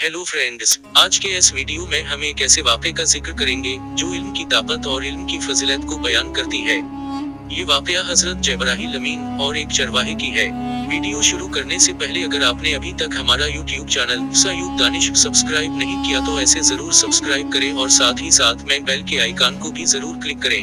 Hello friends, आज के इस वीडियो में हम एक ऐसे वाक़े का जिक्र करेंगे जो इल्म की ताकत और इल्म की फजीलत को बयान करती है। ये वाक़या हजरत जबराइल अमीन और एक चरवाहे की है। वीडियो शुरू करने से पहले अगर आपने अभी तक हमारा यूट्यूब चैनल सयूब दानिश सब्सक्राइब नहीं किया तो ऐसे जरूर सब्सक्राइब करें और साथ ही साथ में बेल के आइकन को भी जरूर क्लिक करें।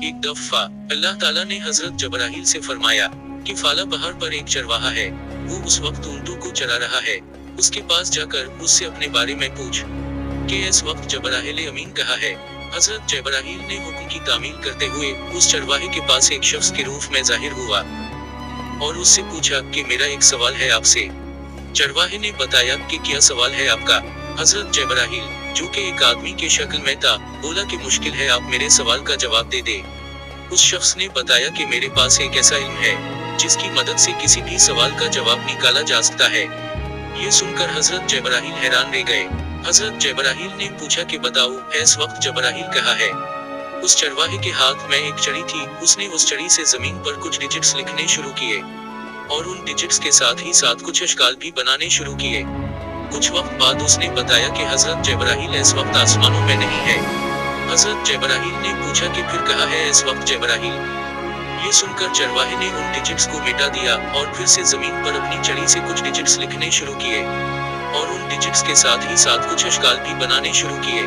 एक दफा अल्लाह ताला ने हजरत जबराइल से फरमाया कि फाला पहाड़ पर एक चरवाहा है, वो उस वक्त ऊंटों को चरा रहा है। उसके पास जाकर उससे अपने बारे में पूछ कि इस वक्त जबराइल अमीन कहा है। हजरत जबराइल ने हुक्म की तामील करते हुए उस चरवाहे के पास एक शख्स के रूप में जाहिर हुआ और उससे पूछा कि मेरा एक सवाल है आपसे। चरवाहे ने बताया कि क्या सवाल है आपका। हजरत जबराइल, जो कि एक आदमी के शक्ल में था, बोला कि मुश्किल है, आप मेरे सवाल का जवाब दे दे। उस शख्स ने बताया कि मेरे पास एक ऐसा इल्म है जिसकी मदद से किसी भी सवाल का जवाब निकाला जा सकता है। ये सुनकर हजरत जबराइल हैरान रह गए। हजरत जबराइल ने पूछा कि बताओ, इस वक्त जबराइल कहाँ है। उस चरवाहे के हाथ में एक छड़ी थी। उसने उस छड़ी से जमीन पर कुछ डिजिट्स लिखने शुरू किए और उन डिजिट्स के साथ ही साथ कुछ अशकाल भी बनाने शुरू किए। कुछ वक्त बाद उसने बताया कि हजरत जबराइल इस वक्त आसमानों में नहीं है। हजरत जबराइल ने पूछा कि फिर कहाँ है इस वक्त जबराइल। ये सुनकर चरवाहे ने उन डिजिट्स को मिटा दिया और फिर से जमीन पर अपनी छड़ी से कुछ डिजिट्स लिखने शुरू किए और उन डिजिट्स के साथ ही साथ कुछ अशकाल भी बनाने शुरू किए,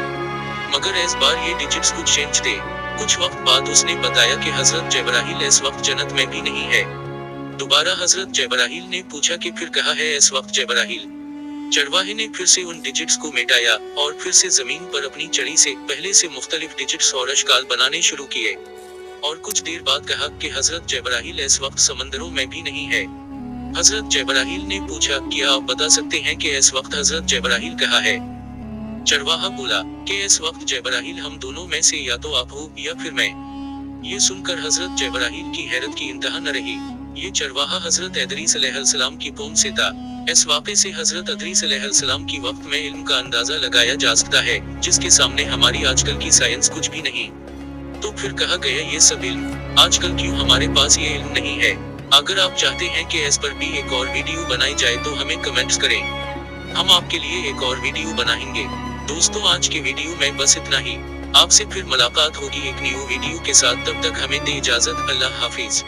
मगर इस बार ये डिजिट्स कुछ चेंज थे। कुछ वक्त बाद उसने बताया कि हजरत जबराइल इस वक्त जन्नत में भी नहीं है। दोबारा हजरत जबराइल ने पूछा कि फिर कहाँ है इस वक्त जबराइल। चरवाहे ने फिर से उन डिजिट्स को मिटाया और फिर से जमीन पर अपनी छड़ी से पहले से मुख्तलिफ डिजिट्स और अशकाल बनाने शुरू किए और कुछ देर बाद कहा कि हजरत जबराइल इस वक्त समंदरों में भी नहीं है। हजरत जबराइल ने पूछा, क्या आप बता सकते हैं कि इस वक्त हजरत जबराइल कहाँ है। चरवाहा बोला कि इस वक्त जबराइल हम दोनों में से या तो आप हो या फिर मैं। ये सुनकर हजरत जबराइल की हैरत की इंतहा न रही। ये चरवाहा हजरत इदरीस अलैहिस्सलाम की कौम से था। इस वाक़े से हजरत इदरीस अलैहिस्सलाम की वक्त में इल्म का अंदाजा लगाया जा सकता है, जिसके सामने हमारी आजकल की साइंस कुछ भी नहीं। तो फिर कहा गया ये सब इल्म आजकल क्यों हमारे पास ये इल्म नहीं है। अगर आप चाहते हैं कि इस पर भी एक और वीडियो बनाई जाए तो हमें कमेंट्स करें, हम आपके लिए एक और वीडियो बनाएंगे। दोस्तों, आज के वीडियो में बस इतना ही। आपसे फिर मुलाकात होगी एक न्यू वीडियो के साथ। तब तक हमें दे इजाजत। अल्लाह हाफिज।